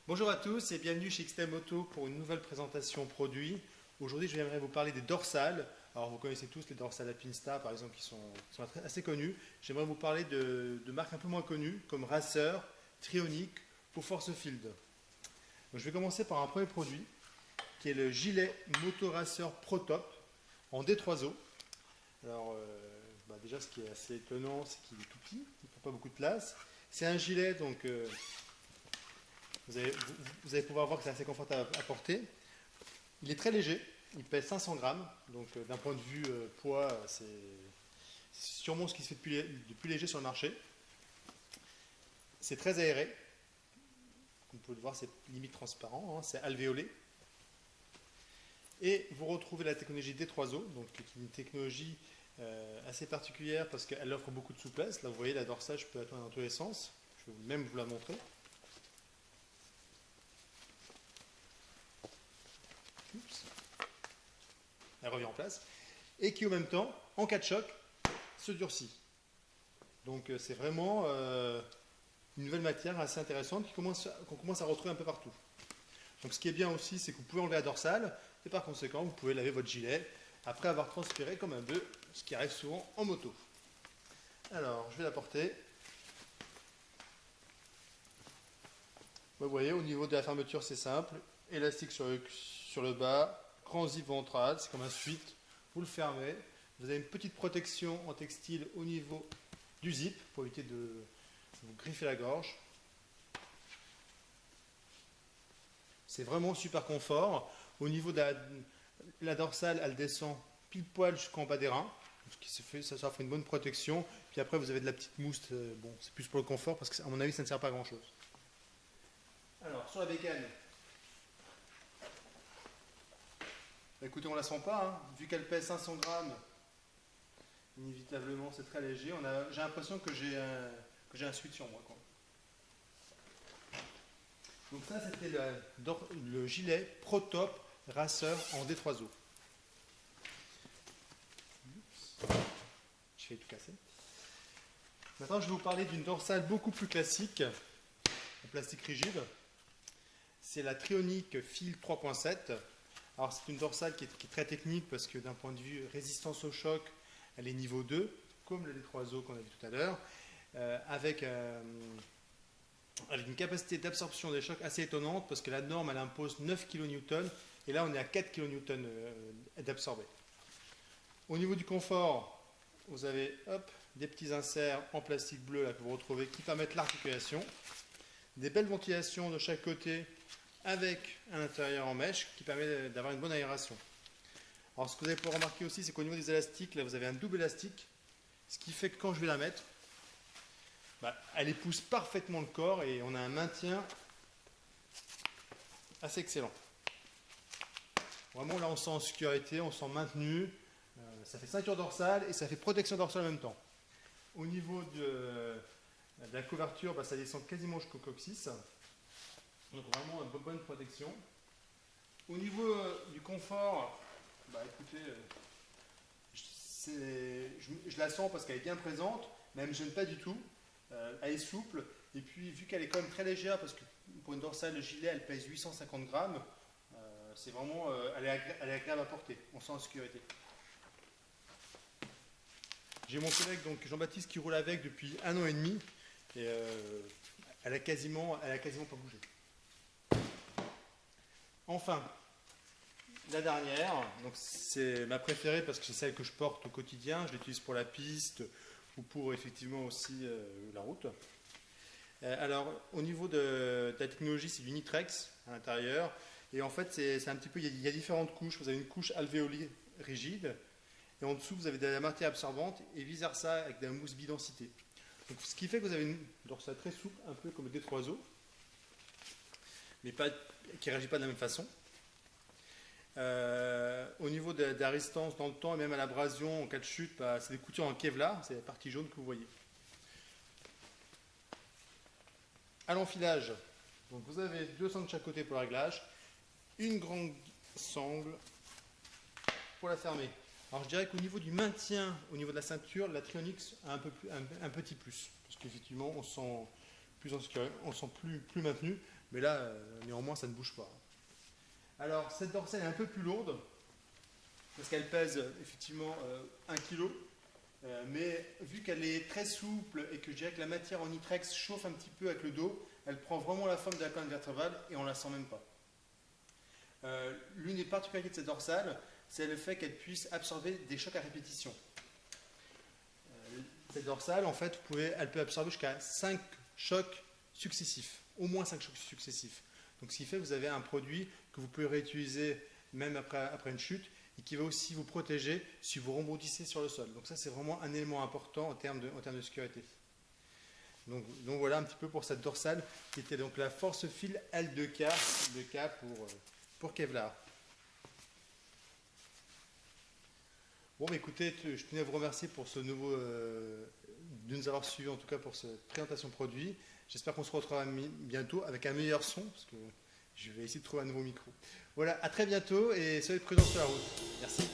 Bonjour à tous et bienvenue chez XTM Auto pour une nouvelle présentation produit. Aujourd'hui, je viendrai vous parler des dorsales. Alors, vous connaissez tous les dorsales Alpinstar, par exemple, qui sont assez connues. J'aimerais vous parler de marques un peu moins connues, comme Racer, Trionic ou Forcefield. Donc, je vais commencer par un premier produit, qui est le gilet Moto Racer Pro Top en D3O. Alors, déjà, ce qui est assez étonnant, c'est qu'il est tout petit, il ne prend pas beaucoup de place. C'est un gilet, donc... Vous allez pouvoir voir que c'est assez confortable à porter. Il est très léger, il pèse 500 grammes, donc d'un point de vue poids, c'est sûrement ce qui se fait de plus léger sur le marché. C'est très aéré, comme vous pouvez le voir, c'est limite transparent, hein, c'est alvéolé. Et vous retrouvez la technologie D3O, donc qui est une technologie assez particulière parce qu'elle offre beaucoup de souplesse. Là, vous voyez, la dorsale, je peux la tourner dans tous les sens. Je vais même vous la montrer. Oups. Elle revient en place, et qui en même temps, en cas de choc, se durcit. Donc c'est vraiment une nouvelle matière assez intéressante qu'on commence à retrouver un peu partout. Donc ce qui est bien aussi, c'est que vous pouvez enlever la dorsale, et par conséquent, vous pouvez laver votre gilet après avoir transpiré comme un bœuf, ce qui arrive souvent en moto. Alors, je vais la porter. Vous voyez, au niveau de la fermeture, c'est simple. Élastique sur le bas, grand zip ventral, c'est comme un suite. Vous le fermez. Vous avez une petite protection en textile au niveau du zip pour éviter de vous griffer la gorge. C'est vraiment super confort. Au niveau de la dorsale, elle descend pile poil jusqu'en bas des reins. Ce qui se fait, ça offre une bonne protection. Puis après, vous avez de la petite mousse. Bon, c'est plus pour le confort parce qu'à mon avis, ça ne sert pas à grand chose. Alors, sur la bécane, écoutez, on ne la sent pas, hein. Vu qu'elle pèse 500 grammes, inévitablement c'est très léger. J'ai l'impression que j'ai un sweat sur moi, quoi. Donc ça, c'était le gilet Pro Top Racer en D3O. Je vais tout casser. Maintenant, je vais vous parler d'une dorsale beaucoup plus classique, en plastique rigide. C'est la Trionic Fil 3.7. Alors c'est une dorsale qui est très technique parce que d'un point de vue résistance au choc, elle est niveau 2, comme le D3O qu'on a vu tout à l'heure, avec une capacité d'absorption des chocs assez étonnante parce que la norme elle impose 9 kN et là on est à 4 kN d'absorbé. Au niveau du confort, vous avez des petits inserts en plastique bleu là, que vous retrouvez qui permettent l'articulation, des belles ventilations de chaque côté avec un intérieur en mèche qui permet d'avoir une bonne aération. Alors ce que vous allez pouvoir remarquer aussi, c'est qu'au niveau des élastiques, là vous avez un double élastique, ce qui fait que quand je vais la mettre, elle épouse parfaitement le corps et on a un maintien assez excellent. Vraiment là on se sent en sécurité, on se sent maintenu, ça fait ceinture dorsale et ça fait protection dorsale en même temps. Au niveau de la couverture, ça descend quasiment jusqu'au coccyx. Donc vraiment une bonne protection. Au niveau du confort, écoutez, je la sens parce qu'elle est bien présente, mais elle ne me gêne pas du tout. Elle est souple, et puis vu qu'elle est quand même très légère, parce que pour une dorsale, le gilet, elle pèse 850 grammes, c'est vraiment, elle est agréable à porter, on sent en sécurité. J'ai mon collègue donc Jean-Baptiste qui roule avec depuis 1 an et demi, et elle a quasiment pas bougé. Enfin, la dernière, donc c'est ma préférée parce que c'est celle que je porte au quotidien, je l'utilise pour la piste ou pour effectivement aussi la route. Alors au niveau de la technologie, c'est du Nitrex à l'intérieur et en fait c'est un petit peu, il y a différentes couches. Vous avez une couche alvéolée rigide et en dessous vous avez de la matière absorbante et vice versa avec de la mousse bidensité. Donc, ce qui fait que vous avez une dorsale très souple, un peu comme le D3O, mais qui ne réagit pas de la même façon. Au niveau de la résistance dans le temps et même à l'abrasion en cas de chute, c'est des coutures en Kevlar, c'est la partie jaune que vous voyez. À l'enfilage, donc vous avez 2 sangles de chaque côté pour le réglage, une grande sangle pour la fermer. Alors je dirais qu'au niveau du maintien, au niveau de la ceinture, la Trionic a un petit plus, parce qu'effectivement on sent plus en sécurité, on sent plus maintenu, mais là, néanmoins, ça ne bouge pas. Alors, cette dorsale est un peu plus lourde, parce qu'elle pèse effectivement 1 kg, mais vu qu'elle est très souple et que je dirais que la matière en nitrex chauffe un petit peu avec le dos, elle prend vraiment la forme de la colonne vertébrale et on ne la sent même pas. L'une des particularités de cette dorsale, c'est le fait qu'elle puisse absorber des chocs à répétition. Cette dorsale, en fait, elle peut absorber jusqu'à 5 chocs successifs, au moins 5 chocs successifs. Donc, ce qui fait que vous avez un produit que vous pouvez réutiliser même après une chute et qui va aussi vous protéger si vous rebondissez sur le sol. Donc, ça, c'est vraiment un élément important en termes de sécurité. Donc, voilà un petit peu pour cette dorsale qui était donc la Force Fil L2K, pour Kevlar. Bon, mais écoutez, je tenais à vous remercier pour de nous avoir suivis en tout cas pour cette présentation produit. J'espère qu'on se retrouvera bientôt avec un meilleur son, parce que je vais essayer de trouver un nouveau micro. Voilà, à très bientôt et soyez prudents sur la route. Merci.